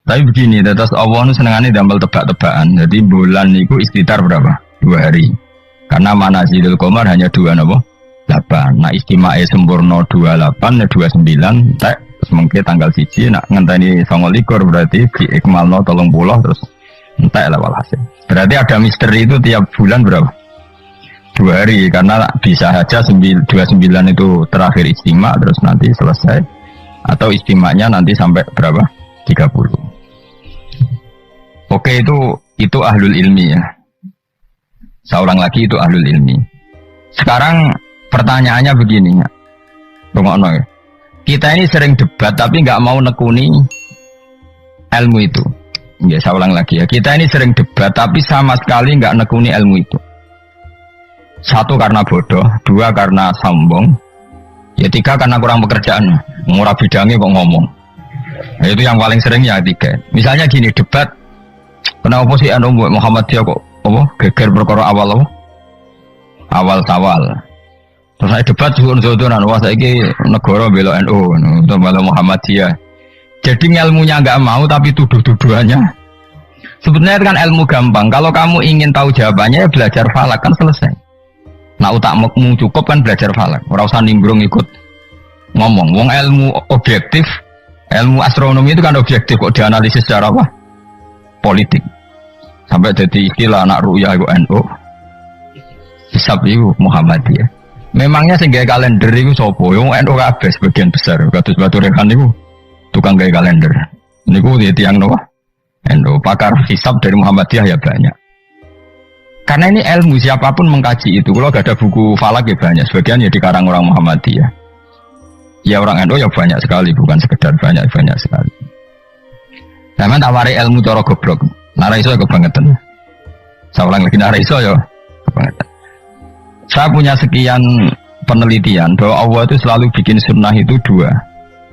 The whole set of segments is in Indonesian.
Tapi begini, terus Allah nu senengane damel tebak-tebakan. Jadi bulan niku istitar berapa? 2 hari. Karena manazilul qamar hanya 2 napa? 8. Nah istimae sempurna 28 ya 29 tek semengke tanggal 1 nak ngenteni 29 berarti diikmalno 30 terus entek lah walhasil. Berarti ada misteri itu tiap bulan berapa? 2 hari karena bisa saja 29 itu terakhir istimak terus nanti selesai atau istimaknya nanti sampai berapa? 30. Oke itu ahlul ilmi ya. Seorang lagi itu ahlul ilmi. Sekarang pertanyaannya begini ya. Rungokno ya. Kita ini sering debat tapi nggak mau nekuni ilmu itu. Ya saya ulang lagi ya. Kita ini sering debat tapi sama sekali nggak nekuni ilmu itu. 1 karena bodoh, 2 karena sombong, ya 3 karena kurang pekerjaan. Murah bidangnya kok ngomong. Nah, itu yang paling sering ya 3. Misalnya gini debat, kenapa sih anu Muhammadiyah kok geger perkara awal awal sawal. Terus saya debat suun-suunan, wah saiki negara bela NU, atau bela Muhammadiyah. Jadi ilmunya nggak mau tapi tuduh-tuduhannya. Sebenarnya kan ilmu gampang. Kalau kamu ingin tahu jawabannya ya belajar falak kan selesai. Nah utakmu cukup kan belajar falak. Ora usah nimbrung ikut ngomong. Wong ilmu objektif, ilmu astronomi itu kan objektif kok dianalisis secara apa? Politik. Sampai jadi istilah anak ru'yah itu NU. Hisab itu Muhammadiyah. Memangnya sing gawe kalender iku sapa? Wong NU kabeh sebagian besar. Kados Batu Rekan niku tukang gawe kalender. Niku tiyang napa? NU. Pakar hisab dari Muhammadiyah ya banyak. Karena ini ilmu siapapun mengkaji itu. Kalau gak ada buku falak ya banyak. Sebagian ya dikarang orang Muhammadiyah. Ya orang NU ya banyak sekali. Bukan sekedar banyak sekali. Zaman tawari ilmu cara goblok. Nara iso ya kebangetan. Saya ulang lagi nara iso ya kebangetan. Saya punya sekian penelitian bahwa Allah itu selalu bikin sunnah itu 2.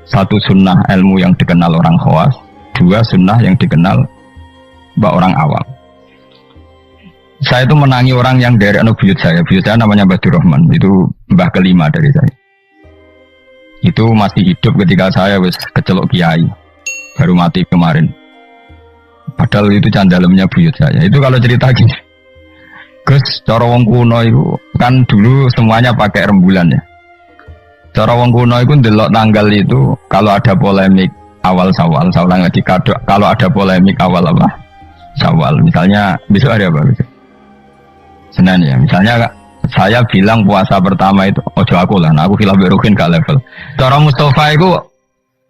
1 sunnah ilmu yang dikenal orang khawas. 2 sunnah yang dikenal orang awam. Saya itu menangi orang yang dari buyut saya namanya Badur Rahman, itu mbah kelima dari saya. Itu masih hidup ketika saya wis kecelok kiai, baru mati kemarin. Padahal itu candalemnya buyut saya. Itu kalau cerita gini, Gus, cara wong kuno itu kan dulu semuanya pakai rembulan ya. Cara wong kuno itu ndelok tanggal itu kalau ada polemik awal Syawal, saya ulang lagi kalau ada polemik awal apa? Syawal. Misalnya besok hari apa besok? Senin ya, misalnya saya bilang puasa pertama itu ojo aku lah, nah aku khilaf Ruhin gak level. Cara Mustafa itu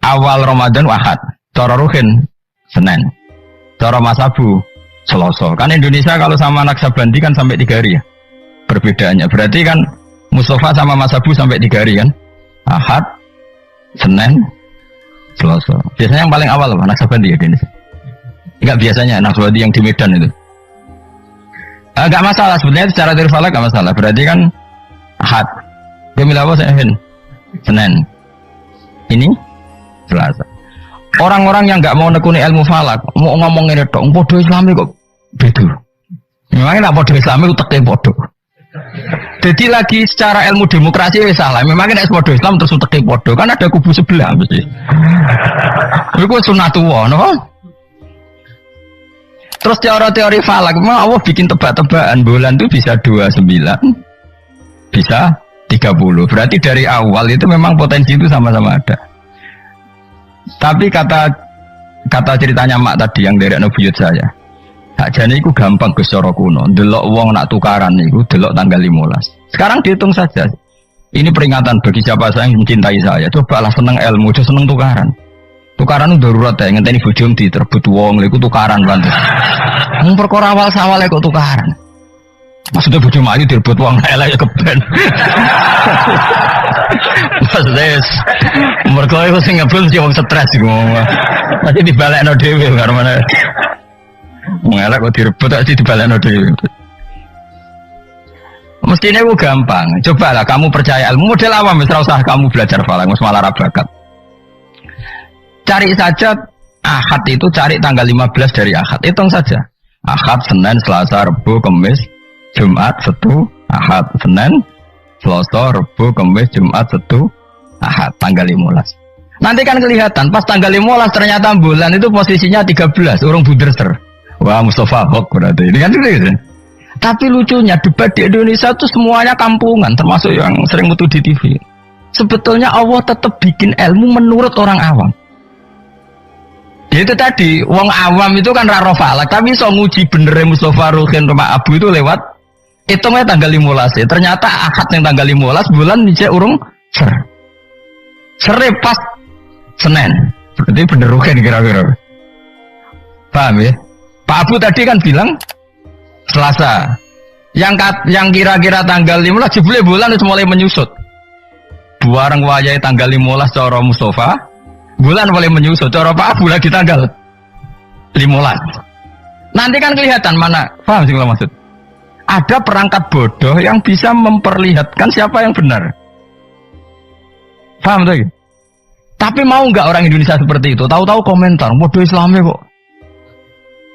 awal Ramadan Ahad, cara Ruhin Senin, cara Mas Abu Selasa. Kan Indonesia kalau sama Naksabandi kan sampai 3 hari ya perbedaannya. Berarti kan Mustafa sama Mas Abu sampai 3 hari kan, Ahad, Senin, Selasa. Biasanya yang paling awal apa? Naksabandi ya di Indonesia. Enggak biasanya Naksabandi yang di Medan itu. Gak masalah sebenarnya secara teori falak gak masalah. Berarti kan Ahad. Dia milih apa Senin? Ini Selasa. Orang-orang yang gak mau nekuni ilmu falak mau ngomong ini dong, podo Islami kok beda. Memangnya nak podo Islami itu teke podo. Jadi lagi secara ilmu demokrasi ya salah. Memangnya nak podo Islam terus teke podo. Kan ada kubu sebelah mesti. Itu sunatullah, no? Terus teori falak, memang Allah bikin tebak-tebakan bulan itu bisa 29, bisa 30. Berarti dari awal itu memang potensi itu sama-sama ada. Tapi kata ceritanya mak tadi yang dari buyut saya, hak jane iku gampang Gus cara kuno. Delok wong nak tukaran niku delok tanggal 15. Sekarang dihitung saja. Ini peringatan bagi siapa saya yang mencintai saya. Cobalah seneng ilmu, aja seneng tukaran. Tukaran itu darurat ya, ngenteni bojom diterbut wong, lha iku tukaran pantes. Wong perkara awal sawal kok tukaran. Maksudnya bojom ayu direbut wong elek ya keben. Maksudnya mergo iku sing ngebul mesti wong stres iku. Pasti dibalekno dhewe karo mana. Wong elek kok direbut tak dibalekno dhewe. Mestinya itu gampang. Cobalah kamu percaya ilmu model awam, wis ora usah kamu belajar falak, wis malah ra bakat. Cari saja Ahad itu, cari tanggal 15 dari Ahad. Hitung saja. Ahad, Senin, Selasa, Rabu, Kamis, Jumat, Sabtu, Ahad, Senin, Selasa, Rabu, Kamis, Jumat, Sabtu, Ahad, tanggal 15. Nanti kan kelihatan pas tanggal 15 ternyata bulan itu posisinya 13, urung buderser. Wah, Mustafa Hok berarti. Ini kan gitu. Tapi lucunya debat di Indonesia itu semuanya kampungan, termasuk yang sering mutu di TV. Sebetulnya Allah tetap bikin ilmu menurut orang awam. Itu tadi, wong awam itu kan raro falak, tapi so nguji bener Mustafa Ruhin Rumah Abu itu lewat hitungnya tanggal 15. Ternyata akad yang tanggal 15 bulan bisa urung sere pas Senin. Berarti bener Ruhin kira-kira. Paham ya? Pak Abu tadi kan bilang Selasa. Yang kira-kira tanggal 15 jebule bulan itu mulai menyusut. Buareng wayahe tanggal 15 cara Mustafa, bulan mulai menyusut. Cara Pak Abu lagi tanggal 15. Nanti kan kelihatan mana, paham sih kalau maksud? Ada perangkat bodoh yang bisa memperlihatkan siapa yang benar. Paham tuh? Tapi mau nggak orang Indonesia seperti itu? Tahu-tahu komentar, bodoh Islamnya kok.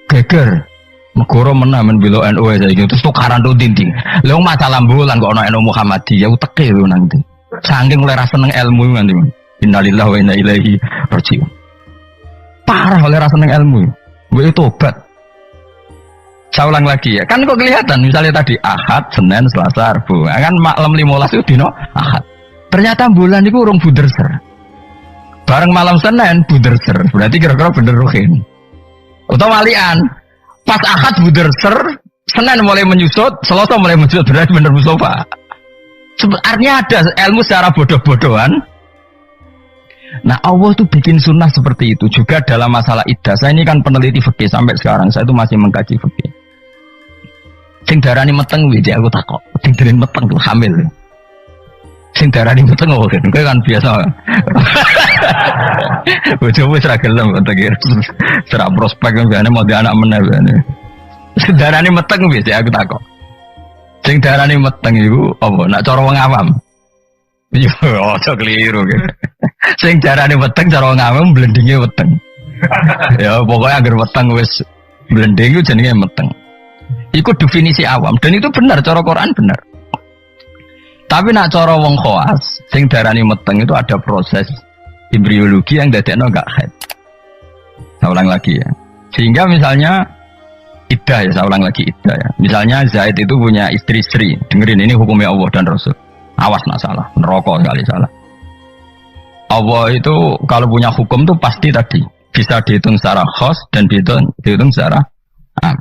Geger. Megoro menamen bilo NU saya gitu. Terus tukaran tuh dinding. Lu masalah bulan kok ono NU Muhammadiyah uteke lu nanti. Saking oleh rasa seneng ilmu nanti. Innalillahi wa inna ilaihi raji'un. Parah oleh rasa seneng ilmu. Gue tobat. Saya ulang lagi ya. Kan kok kelihatan misalnya tadi Ahad, Senin, Selasa, Rabu. Kan malam 15 itu dino Ahad. Ternyata bulan itu urung buderser. Bareng malam Senin buderser. Berarti kira-kira bener Ruhin. Atau walian. Pas Ahad buderser, Senin mulai menyusut, Selasa mulai menyusut, berarti bener Mustafa. Artinya ada ilmu secara bodoh-bodohan. Nah Allah tuh bikin sunnah seperti itu juga dalam masalah iddah. Saya ini kan peneliti fikih sampai sekarang, saya itu masih mengkaji fikih. Sing darani meteng wiji aku takok. Sing darani meteng tuh hamil. Sing darani meteng oh kan biasa. Bojomu wis ra gelem kok kira. Serak prospek kan mau di anak meneh bene. Sing darani meteng wis aku takok. Sing darani meteng iku apa? Nak cara wong awam. Yo aja keliru gitu. Sing darani meteng cara wong awam blendinge weteng. Ya pokoknya agar weteng wis blending iku jenenge meteng. Iku definisi awam dan itu benar cara Quran benar. Tapi nak cara wong khawas, sing darani meteng itu ada proses embriologi yang dadekno enggak haid. Saya ulang lagi ya. Sehingga misalnya iddah ya, saya ulang lagi iddah ya. Misalnya Zaid itu punya istri Sri, dengerin ini hukumnya Allah dan Rasul. Awas nak salah, neraka kali salah. Allah itu kalau punya hukum tuh pasti tadi bisa dihitung secara khos dan dihitung secara am.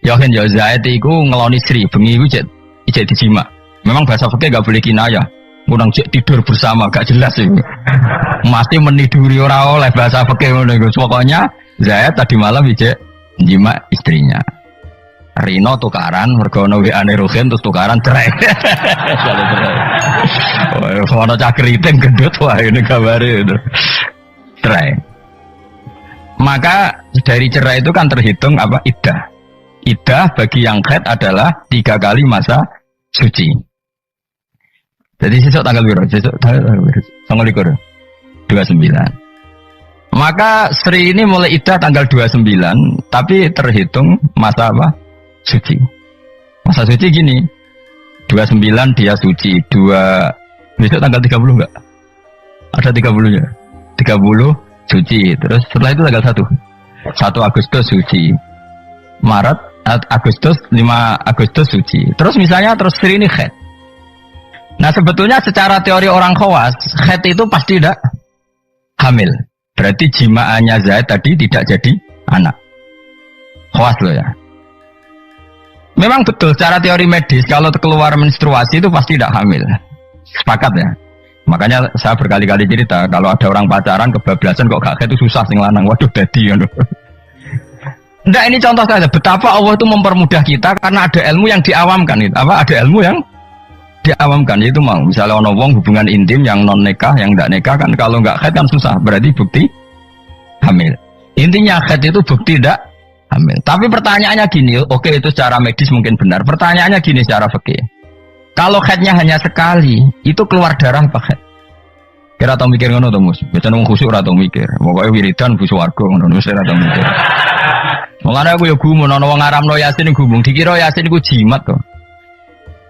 Yakin ya Zaid itu ngeloni Sri, bengi itu ijek dijima. Memang bahasa fikih gak boleh kinayah. Ngundang tidur bersama gak jelas itu. Mesti meniduri ora oleh bahasa fikih ngono iku. Pokoknya Zaid tadi malam ijek jima istrinya. Rino tukaran mergo ono WA-ne Ruhin terus tukaran cerai. Oh, ono cah keriting gendut wah ini kabare itu. Cerai. Maka dari cerai itu kan terhitung apa iddah. Iddah bagi yang haid adalah 3 kali masa suci. Jadi sesuk tanggal berapa? Sesuk tanggal 29. Maka Sri ini mulai iddah tanggal 29, tapi terhitung masa apa? Suci. Masa suci gini. 29 dia suci, besok tanggal 30 enggak? Ada 30-nya. 30 suci. Terus setelah itu tanggal 1 Agustus suci. Maret, Agustus, 5 Agustus suci. Terus misalnya terus Sri ini haid. Nah sebetulnya secara teori orang khawas, haid itu pasti tidak hamil. Berarti jimaannya Zaid tadi tidak jadi anak. Khawas loh ya. Memang betul secara teori medis kalau keluar menstruasi itu pasti tidak hamil. Sepakat ya. Makanya saya berkali-kali cerita kalau ada orang pacaran kebablasan kok gak haid itu susah sing lanang. Waduh dadi ngono. Nggak, ini contoh saja betapa Allah itu mempermudah kita karena ada ilmu yang diawamkan itu. Apa ada ilmu yang diawamkan itu mau misalnya ono wong hubungan intim yang non nikah yang enggak nikah kan kalau enggak haid kan susah berarti bukti hamil. Intinya haid itu bukti tidak hamil. Tapi pertanyaannya gini, oke itu secara medis mungkin benar. Pertanyaannya gini secara fikih. Kalau haidnya hanya sekali, itu keluar darah apa haid? Kira tau mikir ngono to, Mus? Biasane wong khusuk ora tau mikir. Pokoke wiridan bu swarga ngono wis ora tau mikir. Mengane aku ya gumun ana wong ngaramno Yasin gumung dikira Yasin iku jimat to.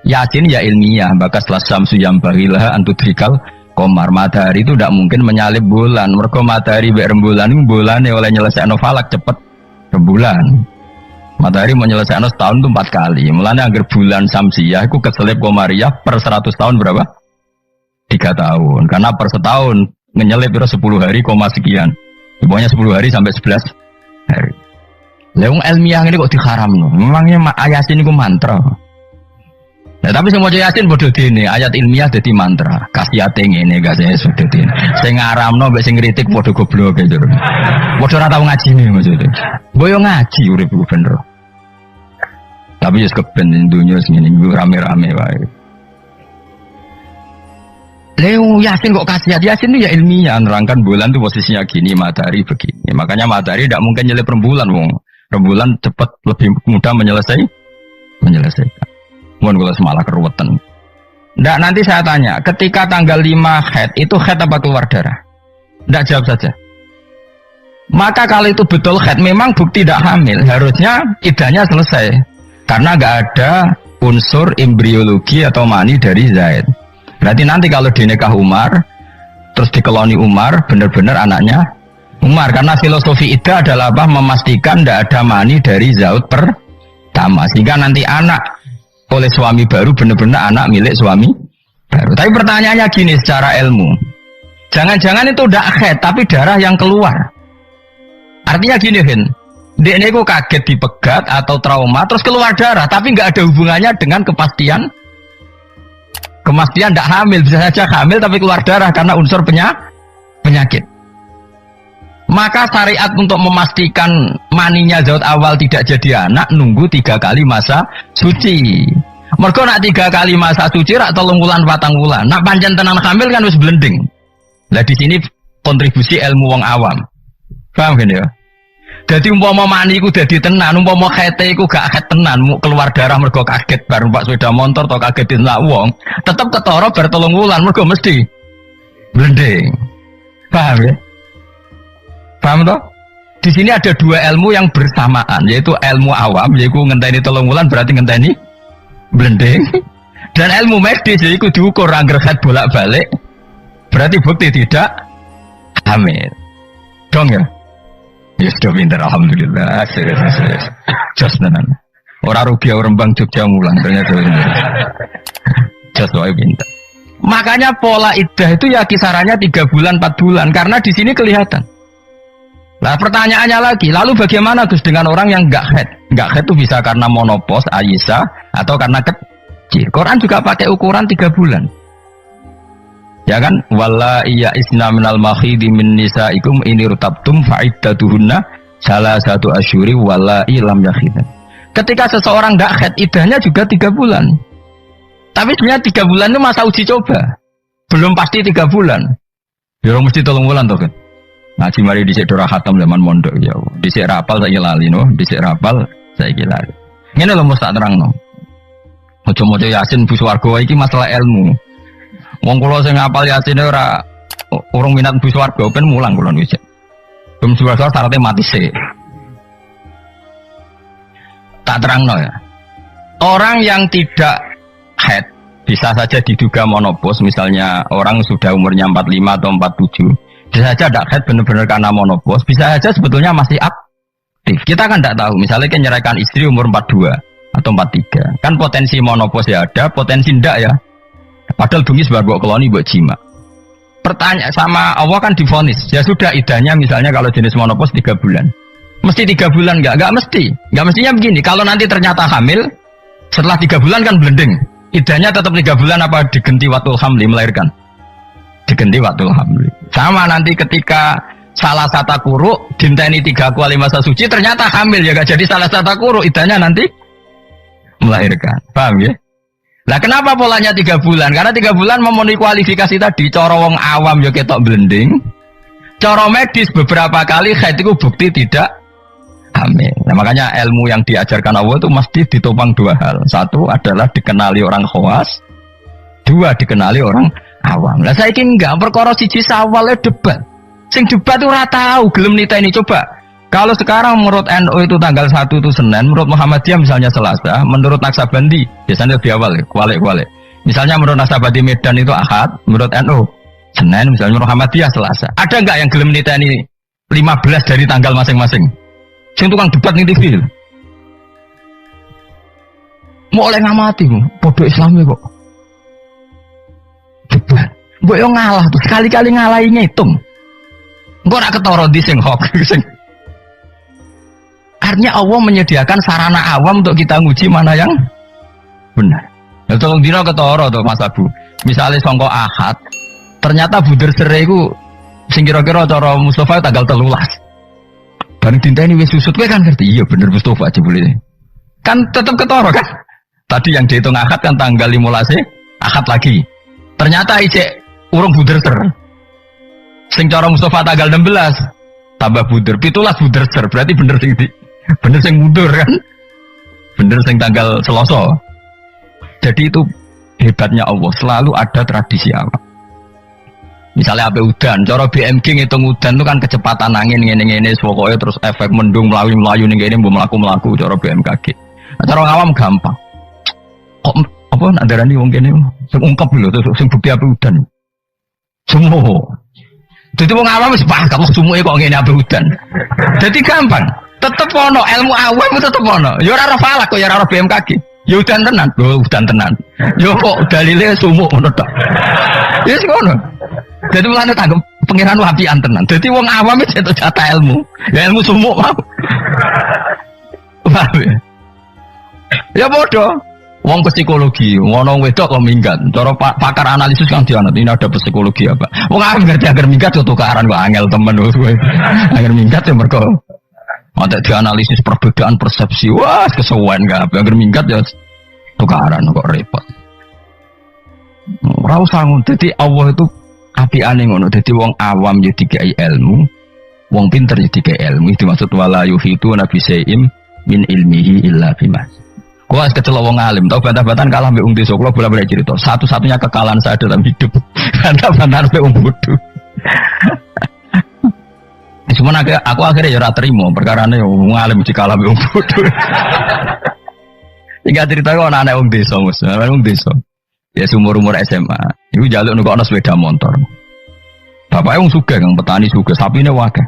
Yasin ya ilmiah, bakas lasam suyam bahilah antudrikal komar. Matahari itu tidak mungkin menyalip bulan. Mergo matahari mbek rembulan itu bulane oleh nyelesaikno falak cepet rembulan. Matahari mau nyelesaikno setahun itu 4 kali. Mulane anggar bulan Samsiah itu keselip komariah per 100 tahun berapa? 3 tahun. Karena per setahun ngenyelip 10 hari koma sekian. Pokoknya 10 hari sampai 11 hari. Leung ilmiah ini kok diharamno. Memangnya Yasin itu mantra. Nah, tapi semua Yasin bodoh dene, ayat ilmiah jadi mantra. Kasihate ngene gak saya sudah dene. Sing ngaramno mbek sing kritik padha goblok e jero. Padha ora tau ngajine maksudnya. Boyo ngaji urip bener. Tapi wis keben dunya sing ngene rame-rame wae. Leo Yasin kok kasihat? Yasin itu ya ilmiah nerangkan bulan itu posisinya gini, matahari begini. Makanya matahari tidak mungkin nyelip rembulan, wong. Rembulan cepat lebih mudah menyelesaikan. Mohon kalau semalah keruwetan. Nggak, nanti saya tanya, ketika tanggal 5 haid, itu haid apa keluar darah? Nggak, jawab saja. Maka kalau itu betul haid, memang bukti tidak hamil. Harusnya idahnya selesai. Karena nggak ada unsur embriologi atau mani dari Zaid. Berarti nanti kalau dinikah Umar, terus dikeloni Umar, benar-benar anaknya Umar. Karena filosofi iddah adalah apa? Memastikan tidak ada mani dari Zaid pertama. Sehingga nanti anak oleh suami baru benar-benar anak milik suami baru. Tapi pertanyaannya gini secara ilmu, jangan-jangan itu tidak haid tapi darah yang keluar. Artinya gini Hin, dia ini kok kaget dipegat atau trauma terus keluar darah tapi nggak ada hubungannya dengan kepastian tidak hamil. Bisa saja hamil tapi keluar darah karena unsur penyakit. Maka syariat untuk memastikan maninya Zaud awal tidak jadi anak nunggu 3 kali masa suci. Mergo nak 3 kali masa suci rak 3 wulan 4 wulan. Nak pancen tenan hamil kan wis blending. Lah di sini kontribusi ilmu wong awam. Paham kan ya? Jadi umpama mani iku dadi tenan, umpama khete iku gak khet tenan, keluar darah mergo kaget bar numpak sepeda motor atau kaget dilak wong, tetep ketara bar 3 wulan mergo mesti blending. Paham ya? Paham toh? Di sini ada 2 ilmu yang bersamaan, yaitu ilmu awam, yaitu ngenteni 3 wulan berarti ngenteni blending, dan ilmu medis yaitu diukur angger haid bolak-balik, berarti bukti tidak hamil. Dong ya? Ya sudah pintar, alhamdulillah. Serius. Just tenan. Ora rugi orang Bang Jogja mulang ternyata. Just wae pintar. Makanya pola iddah itu ya kisarannya 3 bulan 4 bulan karena di sini kelihatan. Nah pertanyaannya lagi, lalu bagaimana Gus dengan orang yang enggak haid? Enggak haid itu bisa karena monopos, Aisyah, atau karena kecil. Quran juga pakai ukuran 3 bulan. Ya kan? Walla iya isna minal makhidi min nisaikum ini rutabtum fa'iddatuhunna salah satu asyuri walla ilam yakhidan. Ketika seseorang enggak haid, idahnya juga 3 bulan. Tapi sebenarnya 3 bulan itu masa uji coba. Belum pasti 3 bulan. Ya orang mesti 3 bulan toh kan? Ngaji mari dhisik dora khatam zaman mondok ya. Dhisik rapal saiki lali no, dhisik rapal saiki lali. Ngene lho mesti tak terangno. Aja maca Yasin bu swarga iki masalah ilmu. Wong kula sing ngapal Yasin ora urung minat bu swarga ben mulang kula wis. Bu swarga syaratnya mati sik. Tak terangno ya. Orang yang tidak haid bisa saja diduga monopos, misalnya orang sudah umurnya 45 atau 47. Bisa saja tidak haid benar-benar karena monopos, bisa saja sebetulnya masih aktif. Kita kan tidak tahu, misalnya kan nyerahkan istri umur 42 atau 43. Kan potensi monopos ya ada, potensi tidak ya. Padahal bengi sebar buat koloni buat jima. Pertanyaan sama Allah kan divonis, ya sudah idahnya misalnya kalau jenis monopos 3 bulan. Mesti 3 bulan enggak mesti. Enggak mestinya begini, kalau nanti ternyata hamil, setelah 3 bulan kan blending. Idahnya tetap 3 bulan apa digenti waktu hamil melahirkan? Digenti waktu hamil. Sama nanti ketika salah satu kuru dinteni 3 kali masa suci ternyata hamil ya gak jadi salah satu kuru idahnya nanti melahirkan. Paham ya? Nah kenapa polanya 3 bulan? Karena 3 bulan memenuhi kualifikasi tadi. Cara wong awam ya ketok blending. Cara medis beberapa kali haid itu bukti tidak hamil. Nah makanya ilmu yang diajarkan Allah itu mesti ditopang 2 hal. 1 adalah dikenali orang khawas, 2 dikenali orang awam. Lah saiki enggak perkara siji sawale debat. Sing debat ora tahu gelem niteni coba. Kalau sekarang menurut NU itu tanggal 1 itu Senin, menurut Muhammadiyah misalnya Selasa, menurut Naksabandi biasanya lebih awal, kualik. Misalnya menurut Naksabandi Medan itu Ahad, menurut NU Senin misalnya Muhammadiyah Selasa. Ada nggak yang gelem niteni 15 dari tanggal masing-masing? Sing tukang debat ning TV. Mau oleh ngamati, podo Islami kok. Debat. Mbok yo ngalah tuh sekali-kali ngalahi ngitung. Engko ora ketara ndi sing hok sing. Artinya Allah menyediakan sarana awam untuk kita nguji mana yang benar. Ya tolong dina ketara to Mas Abu. Misale sangka Ahad, ternyata buder sere iku sing kira-kira cara Mustafa tanggal 13. Bareng dinteni wis susut kowe kan ngerti. Iya bener Mustafa jebule. Kan tetep ketara kan? Tadi yang dihitung Ahad kan tanggal 15 Ahad lagi. Ternyata ijek urung buder ser. Sing cara Mustafa tanggal 16 tambah buder 17 buder ser. Berarti bener sing mundur kan? Bener sing tanggal Selasa. Jadi itu hebatnya Allah, selalu ada tradisi awam. Misalnya apa udan, cara BMG ngitung udan itu kan kecepatan angin ngene-ngene pokoknya terus efek mendung melayu ning kene mbok mlaku-mlaku cara BMKG. Nah, cara awam gampang. Kok apa nak darani wong kene sing ungkep lho terus sing bukti apa udan. Semua. Jadi wong awam wis paham kalau sumuke kok ngene apa udan. Jadi gampang. Tetep ono ilmu awam tetep ono. Ya ora falak kok ya ora BMKG. Ya udan tenan, udan tenan. Ya kok dalile sumuk ngono tok. Ya wis ngono. Dadi mulane tanggep pangeran wapian tenan. Dadi wong awam wis entuk jatah ilmu. Ya ilmu sumuk mau. Ya bodoh. Wong psikologi, ngono wedok kok minggat. Cara pakar analisis kan dianut ini ada psikologi apa. Wong arep ngerti agar minggat yo tukaran kok angel temen kowe. Agar minggat ya mergo ada dianalisis perbedaan persepsi. Wah, kesuwen gak apa. Agar minggat ya tukaran kok repot. Ora usah ngono. Dadi Allah itu apiane ngono. Dadi wong awam ya dikai ilmu, wong pinter ya dikai ilmu. Itu maksud wala yuhitu nabi sayyim min ilmihi illa bima. Gua kecelok wong alim, tau bantah-bantahan kalah mbek wong desa. Kula bolak-balik cerita. Satu-satunya kekalahan saya dalam hidup. Bantah-bantahan mbek wong bodoh. Cuman aku akhirnya ya ora trimo, perkarane wong alim dikalah mbek wong bodoh. Iki cerita kok anak wong desa, Mas. Wong desa. Ya umur SMA. Iku njaluk nukokno sepeda motor. Bapake wong sugih, kang petani sugih, sapine akeh.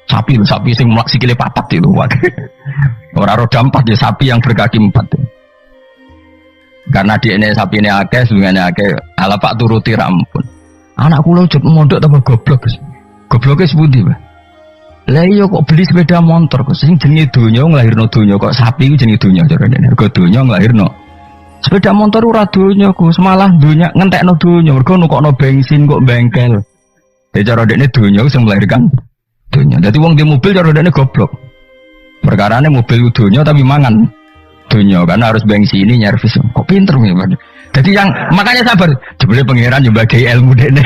Sapi sing sikile papat itu akeh. Ora roda 4 ya sapi yang berkaki 4. Karena DNA sapi ini akeh, sungane akeh, ala Pak turuti ra ampun. Anak kula jet mondok tambah goblok. Gobloke sepundi, Pak? Lah iya kok beli sepeda motor kok sing jenenge donya nglahirno donya kok sapi ku jenenge donya carane. Mergo donya nglahirno. Sepeda motor ora donya Gus, malah donya ngentekno donya mergo nukokno bensin kok bengkel. Dadi cara dekne donya sing melahirkan donya. Dadi wong di mobil cara dekne goblok. Perkarane mobil donya tapi mangan donya karena harus bensin ini nyervis. Kok pinter ya, Pak. Jadi yang makanya sabar, jebule pangeran yo bagi ilmu dekne.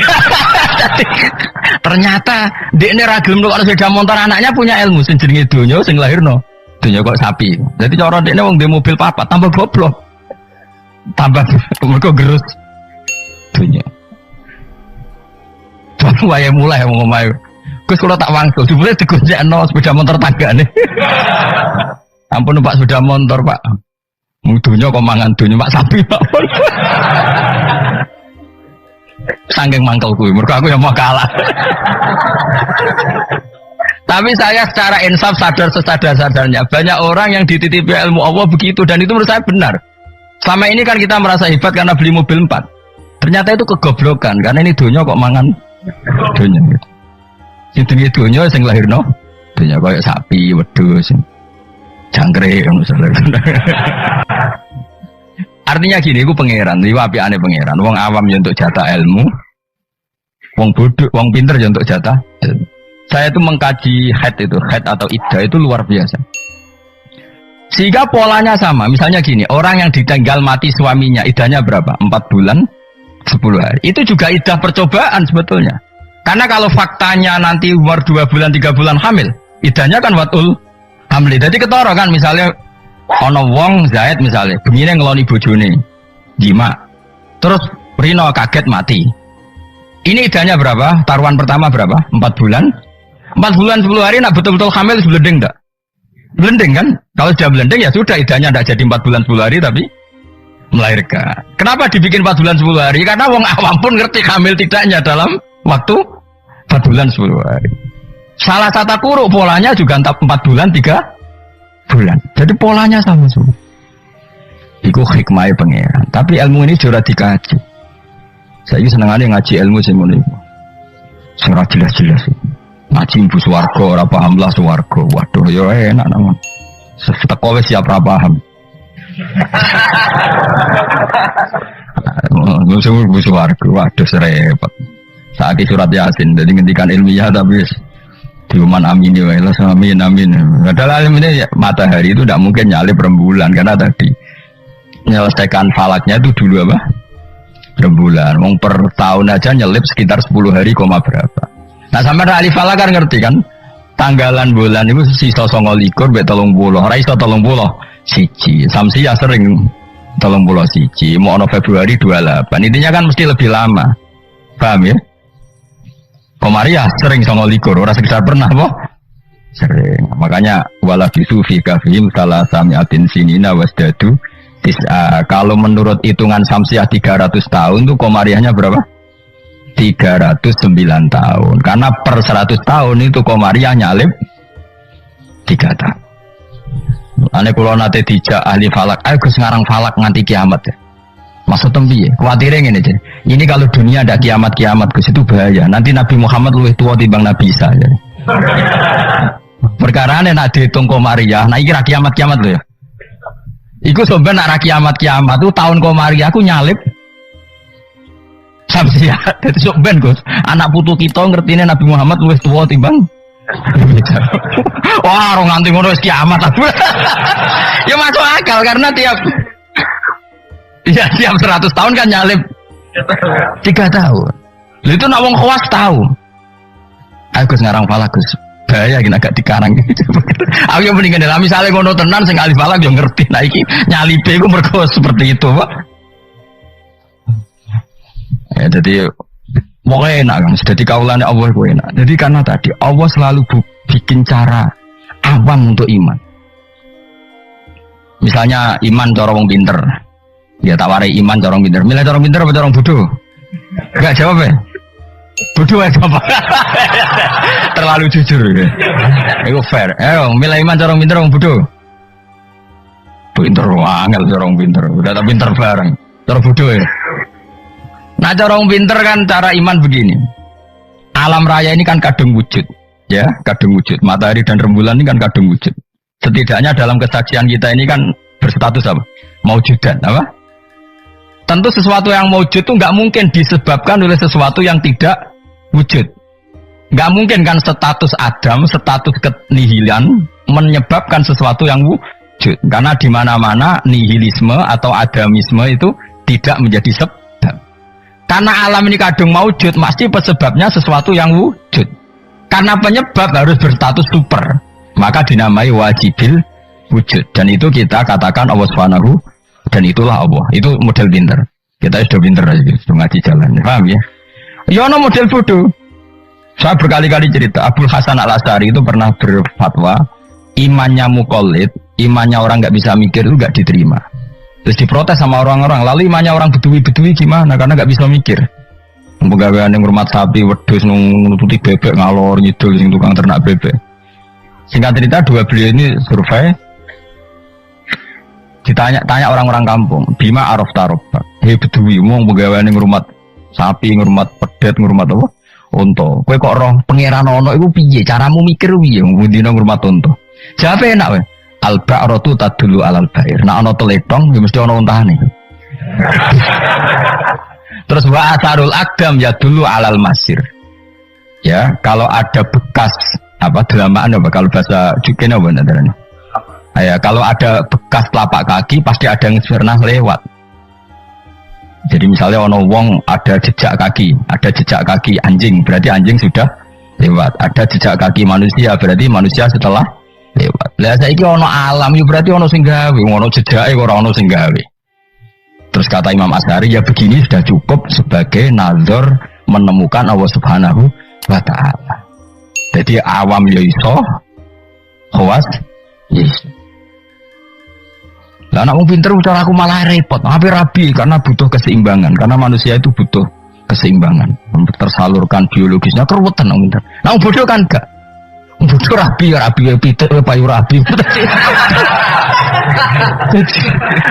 Ternyata dekne ra gelem kok sepeda motor anaknya punya ilmu sing jenenge donya sing lahirno. Donya kok sapi. Jadi cara dekne wong di mobil papat tambah goblok. Tambah mergo gerus donya. Wae mulai ngomong omahe. Gus kula tak wangsul, jebule digonjekno sepeda motor tanggane. Ampun Pak sepeda motor, Pak. Mung donya kok mangan donya Pak sapi, Pak. Saking mangkel kuwi, mergo aku yang mau kalah. Tapi saya secara insaf sadar sesadar-sadarnya banyak orang yang dititipi ilmu Allah begitu dan itu menurut saya benar. Selama ini kan kita merasa hebat karena beli mobil 4. Ternyata itu kegoblokan karena ini donya kok mangan donya gitu. Jenenge donya sing lahirno donya koyo sapi, wedhus, jangkrik misalnya. Artinya gini, iku pangeran, iku apikane pangeran. Wong awam yo untuk jatah ilmu, wong bodoh, wong pinter yo untuk jatah ilmu. Saya itu mengkaji haid atau iddah itu luar biasa. Sehingga polanya sama. Misalnya gini, orang yang ditinggal mati suaminya, iddahnya berapa? 4 bulan, 10 hari. Itu juga iddah percobaan sebetulnya. Karena kalau faktanya nanti umur 2 bulan, 3 bulan hamil, iddahnya kan watul hamli. Jadi ketara kan misalnya ono wong Zaid misalnya, begini ngeloni bojone, jima. Terus Rino kaget mati. Ini iddahnya berapa? Taruhan pertama berapa? 4 bulan. 4 bulan 10 hari nak betul-betul hamil blending enggak? Blending kan? Kalau sudah blending ya sudah iddahnya enggak jadi 4 bulan 10 hari tapi melahirkan. Kenapa dibikin 4 bulan 10 hari? Karena wong awam pun ngerti hamil tidaknya dalam waktu 4 bulan 10 hari. Salah tata kuruk polanya juga 4 bulan 3 bulan. Jadi polanya sama semua. Iku hikmahnya pangeran. Tapi ilmu ini sudah dikaji. Saya senengannya ngaji ilmu sing ngono iku. Ora jelas-jelas. Ngaji ibu swarga ora paham lah swarga. Waduh ya enak nang. Seteko wis siap ora paham. Musuh swarga waduh serepet. Saiki surat Yasin jadi ngendikan ilmiah tapi diuman amin ya Allah amin amin. Padahal ini matahari itu tidak mungkin nyalip rembulan karena tadi menyelesaikan falaknya itu dulu apa? Rembulan. Wong per tahun aja nyelip sekitar 10 hari koma berapa. Nah sampai ahli falak kan ngerti kan? Tanggalan bulan itu sisa 29 mbek 30. Ora iso 30 siji. Samsi ya sering 30 siji. Mau ono Februari 28. Intinya kan mesti lebih lama. Paham ya? Komaria sering 29. Ora sekitar pernah apa? Sering. Makanya wala bisu fi kafihim salasamiatin sinina wasdadu. Kalau menurut hitungan Samsiah 300 tahun tuh komariahnya berapa? 309 tahun. Karena per 100 tahun itu komariah nyalip 3 tahun. Ane kula nate dijak ahli falak, ayo Gus ngarang falak nganti kiamat ya. Maksud piye? Kuwatirnya ngene aja. Ini kalau dunia ada kiamat-kiamat Gus itu bahaya. Nanti Nabi Muhammad luwih tua timbang Nabi Isa ya. Perkarane nek diitung komariah, nah iki ra kiamat-kiamat lho ya. Iku sebenarnya nak kiamat-kiamat itu tahun komariah aku nyalip Samsiah. Jadi sok ben Gus, anak putu kita ngertine Nabi Muhammad luwih tua timbang. Wah, orang nganti ngono wis kiamat. Ya masuk akal karena tiap 100 tahun kan nyalip 3 tahun. Lha itu nak wong khawas tahu. Aku ngarang falak Gus. Bahaya gini agak dikarang gitu. Aku yang mendingan dalam misalnya ngono tenan sing alif falak yo ngerti. Nah iki nyalipe iku mergo seperti itu, Pak. Ya jadi pokoknya enak kan. Jadi kaulane Allah ku enak. Jadi karena tadi Allah selalu bikin cara awam untuk iman. Misalnya iman cara wong pinter. Ya tak warai iman cara wong pinter. Milih cara pinter apa cara bodoh? Enggak jawab ya. Bodoh ya apa? Terlalu jujur ya. Itu fair. Milih iman cara pinter orang bodoh. Pinter angel cara orang pinter. Udah tak pinter bareng. Cara bodoh ya. Nah cara orang pinter kan cara iman begini. Alam raya ini kan kadung wujud, ya kadung wujud. Matahari dan rembulan ini kan kadung wujud. Setidaknya dalam kesaksian kita ini kan berstatus apa? Maujudan, apa? Tentu sesuatu yang wujud itu nggak mungkin disebabkan oleh sesuatu yang tidak wujud. Nggak mungkin kan status Adam, status kenihilan menyebabkan sesuatu yang wujud. Karena di mana-mana nihilisme atau adamisme itu tidak menjadi sebab. Karena alam ini kadung wujud, pasti penyebabnya sesuatu yang wujud. Karena penyebab harus berstatus super, maka dinamai wajibil wujud. Dan itu kita katakan Allah Subhanahu. Dan itulah Allah. Itu model pinter. Kita sudah pinter aja, sudah ngaji jalan. Paham ya? Ya no model bodoh. Saya berkali-kali cerita. Abul Hasan Al-Asy'ari itu pernah berfatwa, imannya muqallid, imannya orang nggak bisa mikir itu nggak diterima. Terus diprotes sama orang-orang. Lalu imannya orang bedui-bedui gimana? Karena nggak bisa mikir. Pegawaian yang ngurmat sapi, wedhus nututi bebek ngalor ngidul sing tukang ternak bebek. Singkat cerita dua beliau ini survei. Ditanya orang-orang kampung, Bima Araf Tarobak, hei bedui, mau pegawai ngurmat sapi, ngurmat pedet, ngurmat apa? Unta. Kowe kok roh pangeran ono iku piye? Caramu mikir piye ngundina ngurmat unta? Jawabe enak wae. Al-ba'ratu tadullu alal ba'ir. Nek ana teletong ya mesti ana untane. Terus wa asarul aqdam ya dulu alal masir. Ya, kalau ada bekas apa delamaan apa kalau bahasa Juken apa nandarane? Ya, kalau ada bekas telapak kaki pasti ada yang pernah lewat. Jadi misalnya ono wong ada jejak kaki anjing, berarti anjing sudah lewat. Ada jejak kaki manusia, berarti manusia setelah lewat. Lah saiki ono alam, berarti ono sing gawe, ono jejake ora ono sing gawe. Terus kata Imam Asy'ari, ya begini sudah cukup sebagai nazar menemukan Allah Subhanahu wa ta'ala. Jadi awam ya iso, khawas yes. Lah anak pinter cara aku malah repot, hampir rabi karena butuh keseimbangan. Karena manusia itu butuh keseimbangan, tersalurkan biologisnya keruwetan nang pinter. Nang bodoh kan gak. Bodoh rabi pitik payu rabi.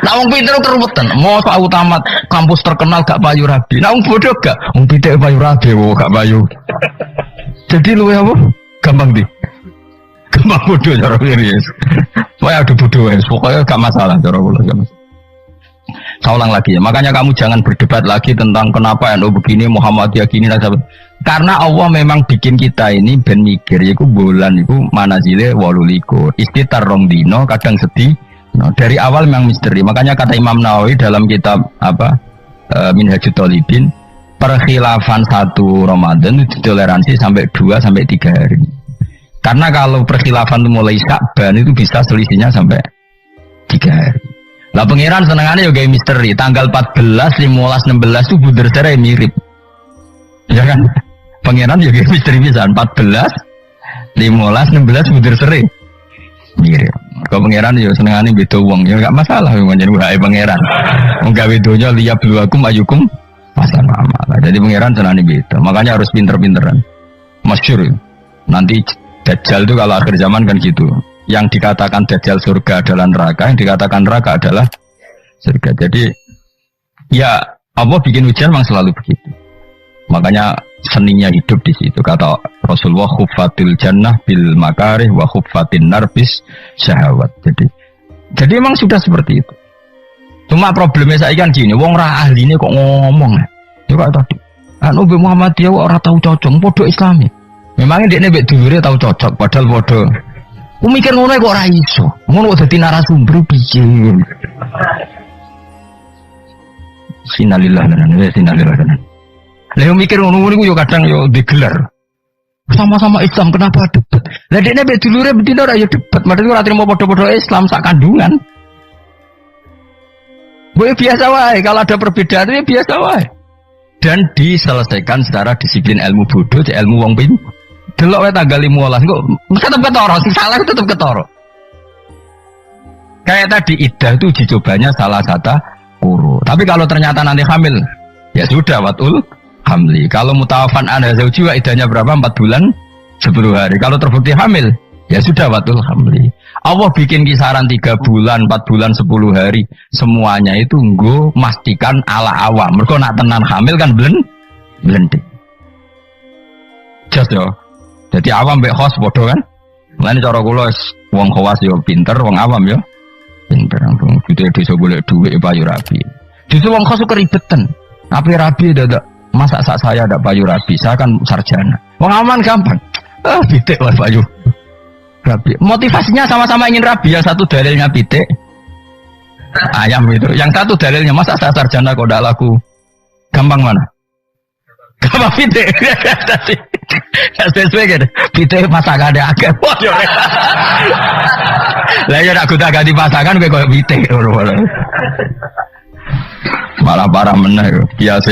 Nah wong pinter keruwetan, mau aku tamat kampus terkenal gak payu rabi. Nah wong bodoh gak, wong pitik payu rabi gak payu. Jadi lu apa? Gampang di. Gampang bodoh cara ini. Pokoknya ada bodoh ya, pokoknya gak masalah cara kula gak masalah. Saya ulang lagi ya, makanya kamu jangan berdebat lagi tentang kenapa NU begini, Muhammadiyah gini, karena Allah memang bikin kita ini ben mikir, yaitu bulan itu manazile waluliko, istitar rong dino, kadang sedih. No, dari awal memang misteri, makanya kata Imam Nawawi dalam kitab Minhajut Thalibin, perkhilafan 1 Ramadan itu ditoleransi sampai 2 sampai 3 hari. Karena kalau perkhilafan itu mulai Sya'ban itu bisa selisihnya sampai 3 hari. Lah pangeran senengannya juga misteri. Tanggal 14, 15, 16 itu bunder cerai mirip. Ya kan? Pangeran juga misteri bisa 14, 15, 16 bunder cerai mirip. Kalau pangeran ya senengannya beda uang. Ya enggak masalah menjadi wahai pangeran. Enggak bedonya liap luakum ayukum pasal mama. Jadi pangeran senengannya beda. Makanya harus pinter-pinteran. Masyhur. Nanti Dajjal itu kalau akhir zaman kan gitu. Yang dikatakan Dajjal surga adalah neraka, yang dikatakan neraka adalah surga. Jadi ya Allah bikin ujian memang selalu begitu. Makanya seninya hidup di situ. Kata Rasulullah, khuffatil jannah bil makarih wa khuffatin nar bis syahawat. Jadi memang sudah seperti itu. Cuma problemnya saya kan gini, wong ra ahli ini kok ngomong. Ya kok tadi. Anu be Muhammadiyah ora tahu cocok, podo Islami. Memangnya dia nebek dulure tahu cocok, padahal podo. Aku mikir ngono kok ora iso. Ngono kok dadi narasumber piye. Sinalillah dan sinalillah dan. Lah mikir ngono iku yo kadang yo digelar. Sama-sama Islam kenapa debat? Lah dekne mek dulure betina ora yo debat, padahal ora trimo padha-padha Islam sak kandungan. Boy biasa wae, kalau ada perbedaan itu biasa wae. Dan diselesaikan secara disiplin ilmu bodoh, ilmu wong pin. Delok wae tanggal 15 kok tetep ketara, sing salah tetep ketara. Kayak tadi iddah itu uji cobanya salah satu kuru. Tapi kalau ternyata nanti hamil, ya sudah watul hamli. Kalau mutawafan anda zauji wa iddahnya berapa? 4 bulan 10 hari. Kalau terbukti hamil, ya sudah watul hamli. Allah bikin kisaran 3 bulan, 4 bulan, 10 hari. Semuanya itu nggo mastikan ala awam. Mergo nak tenan hamil kan blending. Just yo. Jadi awam mbek khos padha kan? Mulane cara kula wong khawas yo pinter, wong awam yo pinter. Wong gede desa golek dhuwit payu rabi. Justru wong khos keribetan. Tapi rabi dadak masa sak saya ada payu rabi. Saya kan sarjana. Wong aman gampang. Pitik wae payu rabi. Motivasinya sama-sama ingin rabi. Yang satu dalilnya pitik ayam itu. Yang satu dalilnya masa saya sarjana kok ndak laku. Gampang mana? Gampang pitik. Sesuai gitu, pitik pasangan ada agak. Lah ya nak kuda ganti pasangan kayak pitik. Malah parah meneh biasa.